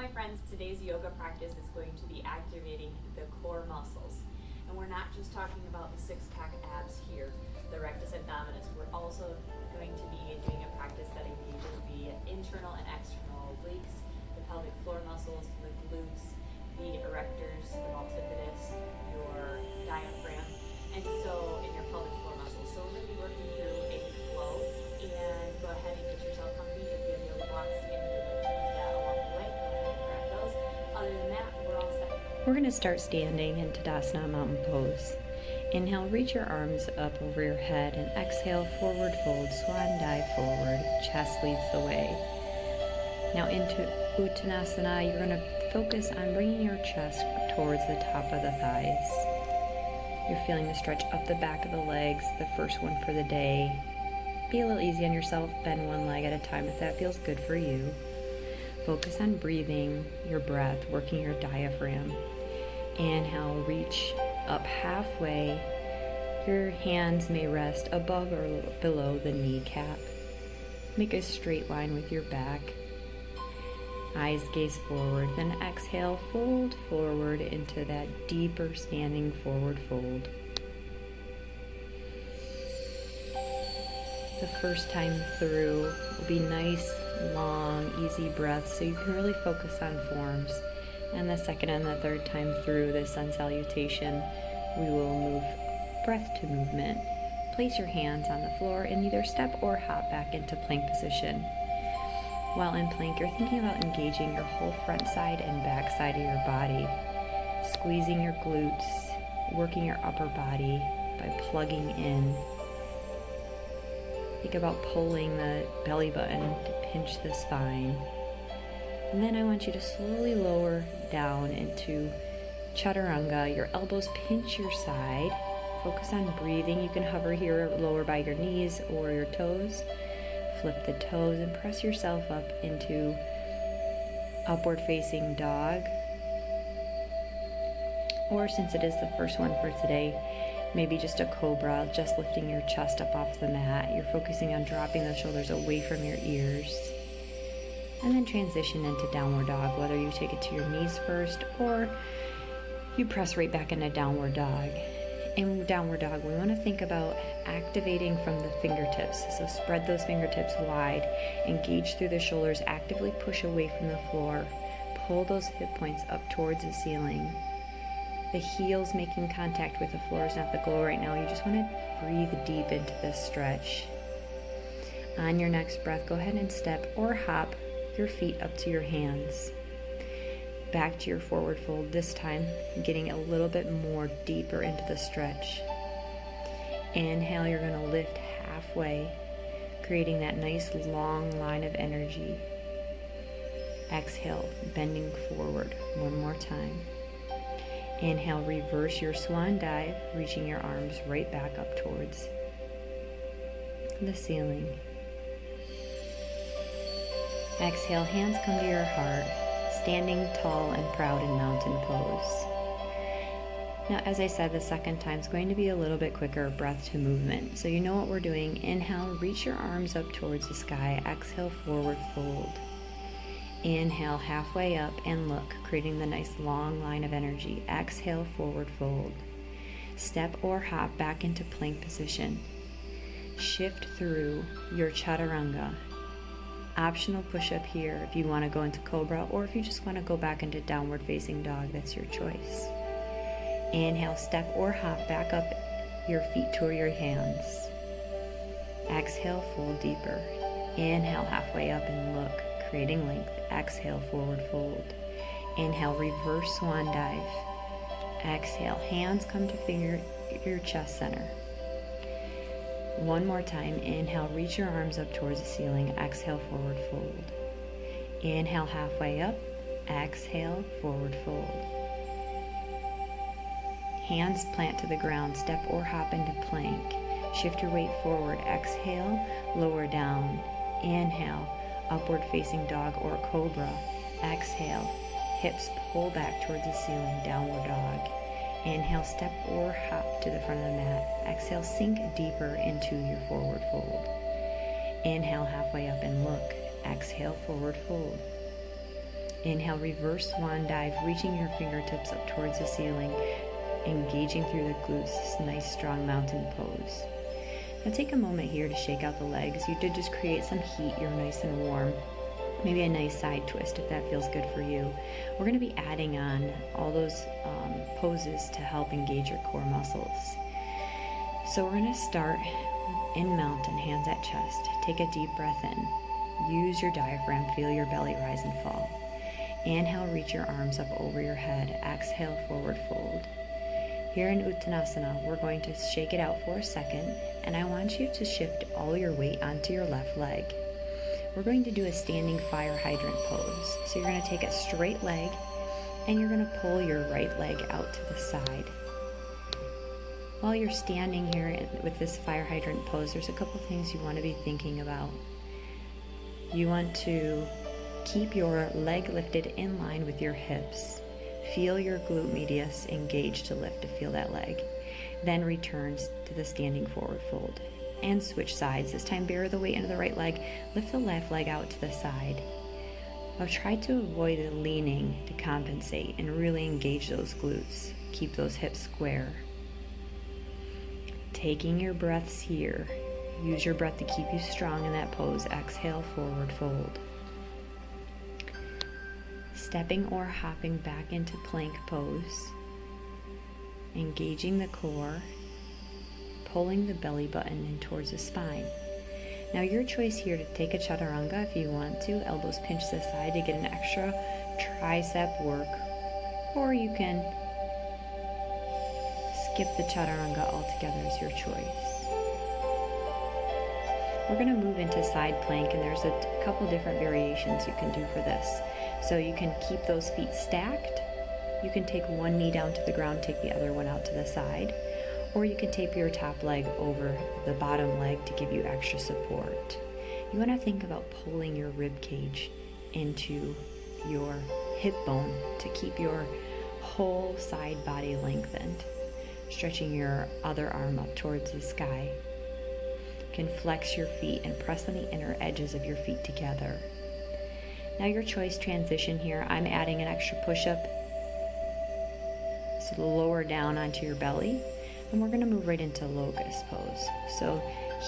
my friends, today's yoga practice is going to be activating the core muscles. And we're not just talking about the six-pack abs here, the rectus abdominus. We're also going to be doing a practice that engages the internal and external obliques, the pelvic floor muscles, the glutes, the erectors, the multifidus, your diaphragm, and so in your pelvic floor muscles. So we're going to be working through a flow, and go ahead and get yourself comfy. If you have yoga blocks and you'd like to use that along the way, go ahead and grab those. Other than that, we're all set. We're going to start standing in Tadasana Mountain Pose. Inhale, reach your arms up over your head, and exhale, forward fold, swan dive forward, chest leads the way. Now into Uttanasana, you're going to focus on bringing your chest towards the top of the thighs. You're feeling the stretch up the back of the legs, the first one for the day. Be a little easy on yourself, bend one leg at a time if that feels good for you. Focus on breathing your breath, working your diaphragm. Inhale, reach up halfway. Your hands may rest above or below the kneecap. Make a straight line with your back. Eyes gaze forward, then exhale, fold forward into that deeper standing forward fold. The first time through will be nice, long, easy breaths, so you can really focus on forms. And the second and the third time through the sun salutation, we will move breath to movement. Place your hands on the floor and either step or hop back into plank position. While in plank, you're thinking about engaging your whole front side and back side of your body, squeezing your glutes, working your upper body by plugging in. Think about pulling the belly button to pinch the spine. And then I want you to slowly lower down into chaturanga. Your elbows pinch your side. Focus on breathing. You can hover here, lower by your knees or your toes. Flip the toes and press yourself up into upward facing dog. Or since it is the first one for today, maybe just a cobra, just lifting your chest up off the mat. You're focusing on dropping the shoulders away from your ears. And then transition into downward dog, whether you take it to your knees first or you press right back into downward dog. In downward dog, we want to think about activating from the fingertips. So spread those fingertips wide, engage through the shoulders, actively push away from the floor, pull those hip points up towards the ceiling. The heels making contact with the floor is not the goal right now. You just want to breathe deep into this stretch. On your next breath, go ahead and step or hop your feet up to your hands. Back to your forward fold, this time getting a little bit more deeper into the stretch. Inhale, you're going to lift halfway, creating that nice long line of energy. Exhale, bending forward one more time. Inhale, reverse your swan dive, reaching your arms right back up towards the ceiling. Exhale, hands come to your heart, standing tall and proud in mountain pose. Now, as I said, the second time is going to be a little bit quicker breath to movement. So you know what we're doing. Inhale, reach your arms up towards the sky. Exhale, forward fold. Inhale, halfway up and look, creating the nice long line of energy. Exhale, forward fold. Step or hop back into plank position. Shift through your chaturanga. Optional push-up here if you want to go into cobra, or if you just want to go back into downward facing dog, that's your choice. Inhale, step or hop back up your feet to your hands. Exhale, fold deeper. Inhale, halfway up and look, creating length. Exhale, forward fold. Inhale, reverse swan dive. Exhale, hands come to finger your chest center. One more time. Inhale, reach your arms up towards the ceiling. Exhale, forward fold. Inhale, halfway up. Exhale, forward fold. Hands plant to the ground. Step or hop into plank. Shift your weight forward. Exhale, lower down. Inhale, upward facing dog or cobra. Exhale, hips pull back towards the ceiling, downward dog. Inhale, step or hop to the front of the mat. Exhale, sink deeper into your forward fold. Inhale, halfway up and look. Exhale, forward fold. Inhale, reverse swan dive, reaching your fingertips up towards the ceiling, engaging through the glutes, this nice strong mountain pose. Now take a moment here to shake out the legs. You did just create some heat, you're nice and warm. Maybe a nice side twist if that feels good for you. We're going to be adding on all those poses to help engage your core muscles. So we're going to start in mountain, hands at chest. Take a deep breath in. Use your diaphragm, feel your belly rise and fall. Inhale, reach your arms up over your head. Exhale, forward fold. Here in Uttanasana, we're going to shake it out for a second, and I want you to shift all your weight onto your left leg. We're going to do a standing fire hydrant pose. So you're going to take a straight leg, and you're going to pull your right leg out to the side. While you're standing here with this fire hydrant pose, there's a couple things you want to be thinking about. You want to keep your leg lifted in line with your hips. Feel your glute medius engage to lift, to feel that leg. Then returns to the standing forward fold. And switch sides. This time bear the weight into the right leg. Lift the left leg out to the side. Now try to avoid the leaning to compensate and really engage those glutes. Keep those hips square. Taking your breaths here. Use your breath to keep you strong in that pose. Exhale, forward fold. Stepping or hopping back into plank pose, engaging the core, pulling the belly button in towards the spine. Now your choice here to take a chaturanga if you want to, elbows pinch to the side to get an extra tricep work, or you can skip the chaturanga altogether as your choice. We're going to move into side plank, and there's a couple different variations you can do for this. So you can keep those feet stacked. You can take one knee down to the ground, take the other one out to the side. Or you can tape your top leg over the bottom leg to give you extra support. You want to think about pulling your rib cage into your hip bone to keep your whole side body lengthened. Stretching your other arm up towards the sky. You can flex your feet and press on the inner edges of your feet together. Now your choice transition here, I'm adding an extra push-up, so lower down onto your belly, and we're going to move right into locust pose. So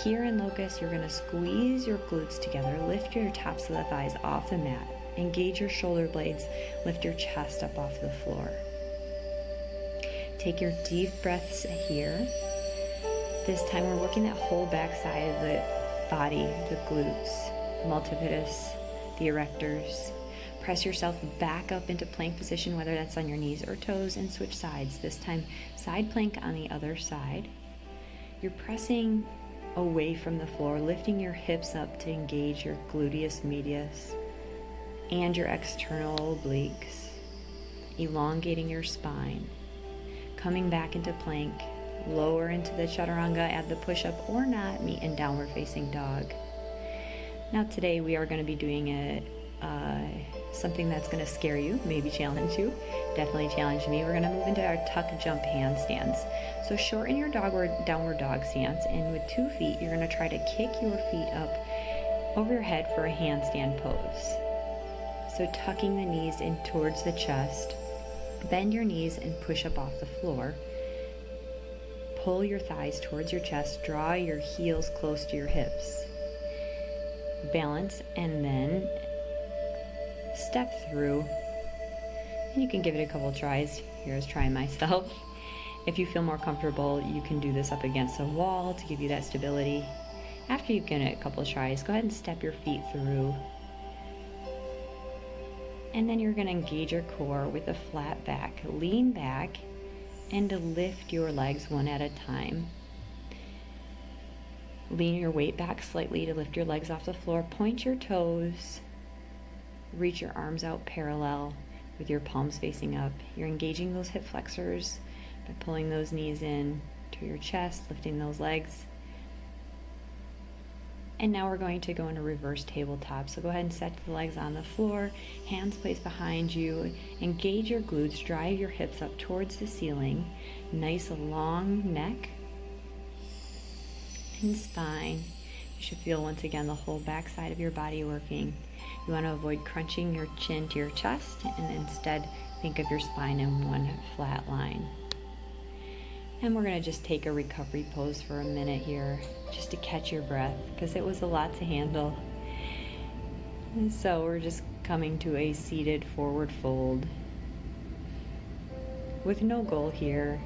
here in locust, you're going to squeeze your glutes together, lift your tops of the thighs off the mat, engage your shoulder blades, lift your chest up off the floor. Take your deep breaths here. This time we're working that whole back side of the body, the glutes, multifidus, the erectors. Press yourself back up into plank position, whether that's on your knees or toes, and switch sides. This time, side plank on the other side. You're pressing away from the floor, lifting your hips up to engage your gluteus medius and your external obliques, elongating your spine. Coming back into plank, lower into the chaturanga, add the push-up or not, meet in downward facing dog. Now today we are going to be doing something that's going to scare you, maybe challenge you, definitely challenge me. We're going to move into our tuck jump handstands. So shorten your downward dog stance, and with 2 feet you're going to try to kick your feet up over your head for a handstand pose. So tucking the knees in towards the chest, bend your knees and push up off the floor. Pull your thighs towards your chest, draw your heels close to your hips. Balance, and then step through. And you can give it a couple tries. Here's trying myself. If you feel more comfortable, you can do this up against a wall to give you that stability. After you've given it a couple of tries, go ahead and step your feet through. And then you're going to engage your core with a flat back. Lean back and lift your legs one at a time. Lean your weight back slightly to lift your legs off the floor. Point your toes. Reach your arms out parallel with your palms facing up. You're engaging those hip flexors by pulling those knees in to your chest, lifting those legs. And now we're going to go into reverse tabletop. So go ahead and set the legs on the floor, hands placed behind you. Engage your glutes, drive your hips up towards the ceiling. Nice long neck and spine. You should feel once again the whole back side of your body working. You want to avoid crunching your chin to your chest and instead think of your spine in one flat line. And we're going to just take a recovery pose for a minute here just to catch your breath because it was a lot to handle. And so we're just coming to a seated forward fold with no goal here.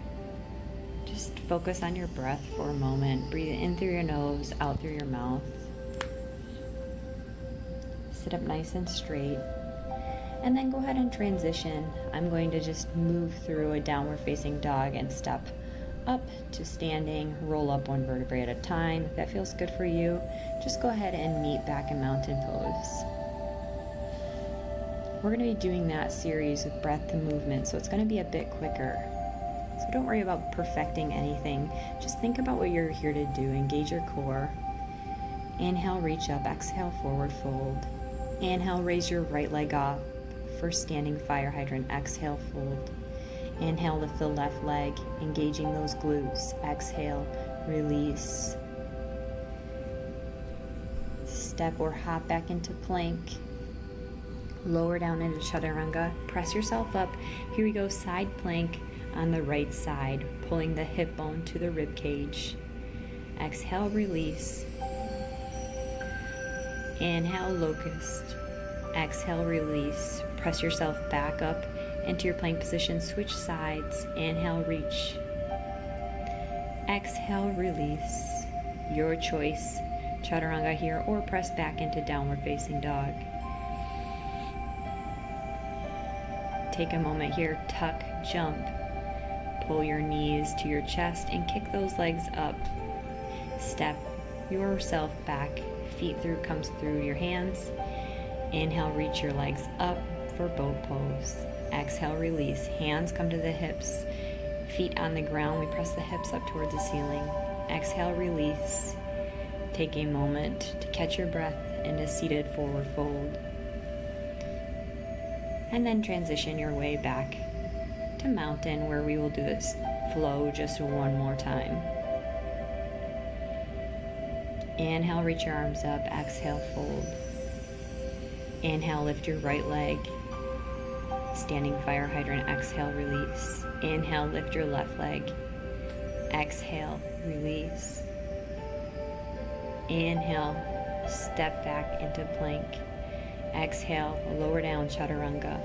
Just focus on your breath for a moment. Breathe in through your nose, out through your mouth. Sit up nice and straight. And then go ahead and transition. I'm going to just move through a downward facing dog and step up to standing, roll up one vertebrae at a time. If that feels good for you, just go ahead and meet back in mountain pose. We're going to be doing that series with breath to movement, so it's going to be a bit quicker. So don't worry about perfecting anything. Just think about what you're here to do. Engage your core. Inhale, reach up. Exhale, forward fold. Inhale, raise your right leg up for standing fire hydrant. Exhale, fold. Inhale, lift the left leg, engaging those glutes. Exhale, release. Step or hop back into plank. Lower down into chaturanga. Press yourself up. Here we go, side plank on the right side, pulling the hip bone to the rib cage. Exhale, release. Inhale, locust. Exhale, release. Press yourself back up into your plank position. Switch sides. Inhale, reach. Exhale, release. Your choice. Chaturanga here, or press back into downward facing dog. Take a moment here. Tuck, jump. Pull your knees to your chest and kick those legs up. Step yourself back. Feet comes through your hands. Inhale, reach your legs up for boat pose. Exhale, release. Hands come to the hips. Feet on the ground. We press the hips up towards the ceiling. Exhale, release. Take a moment to catch your breath into seated forward fold. And then transition your way back to mountain, where we will do this flow just one more time. Inhale, reach your arms up. Exhale, fold. Inhale, lift your right leg. Standing fire hydrant. Exhale, release. Inhale, lift your left leg. Exhale, release. Inhale, step back into plank. Exhale, lower down, chaturanga.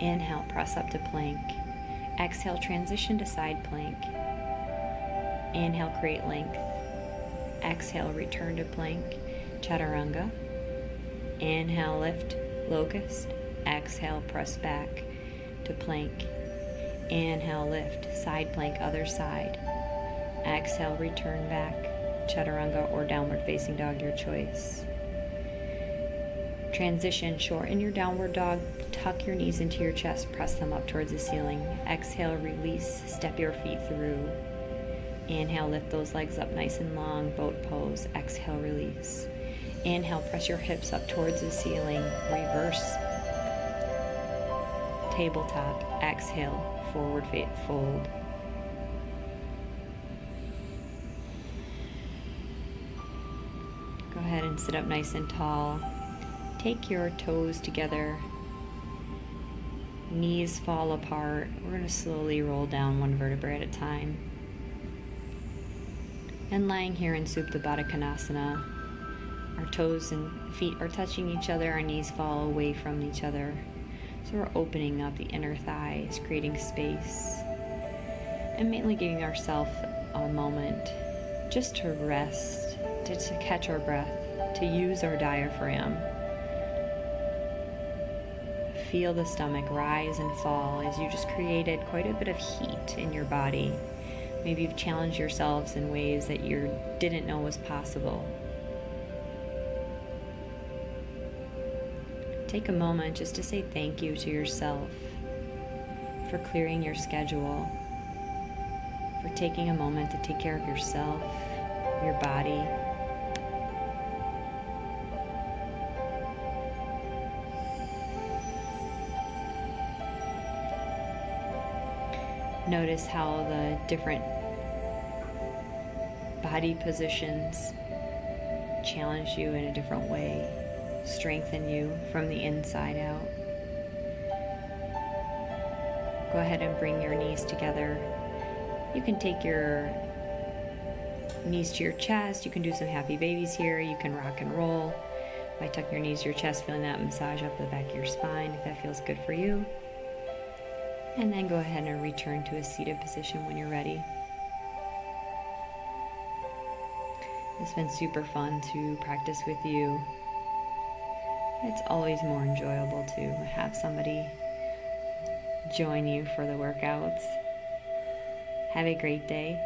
Inhale, press up to plank. Exhale, transition to side plank. Inhale, create length. Exhale, return to plank, chaturanga. Inhale, lift, locust. Exhale, press back to plank. Inhale, lift, side plank, other side. Exhale, return back, chaturanga or downward facing dog, your choice. Transition, shorten your downward dog, tuck your knees into your chest, press them up towards the ceiling. Exhale, release, step your feet through. Inhale, lift those legs up nice and long, boat pose. Exhale, release. Inhale, press your hips up towards the ceiling. Reverse, tabletop. Exhale, forward fold. Go ahead and sit up nice and tall. Take your toes together. Knees fall apart. We're going to slowly roll down one vertebrae at a time. And lying here in Supta Baddha Konasana, our toes and feet are touching each other, our knees fall away from each other. So we're opening up the inner thighs, creating space, and mainly giving ourselves a moment just to rest, to catch our breath, to use our diaphragm. Feel the stomach rise and fall as you just created quite a bit of heat in your body. Maybe you've challenged yourselves in ways that you didn't know was possible. Take a moment just to say thank you to yourself for clearing your schedule, for taking a moment to take care of yourself, your body. Notice how the different body positions challenge you in a different way. strengthen you from the inside out. Go ahead and bring your knees together. You can take your knees to your chest. You can do some happy babies here. You can rock and roll by tucking your knees to your chest, feeling that massage up the back of your spine if that feels good for you. And then go ahead and return to a seated position when you're ready. It's been super fun to practice with you. It's always more enjoyable to have somebody join you for the workouts. Have a great day.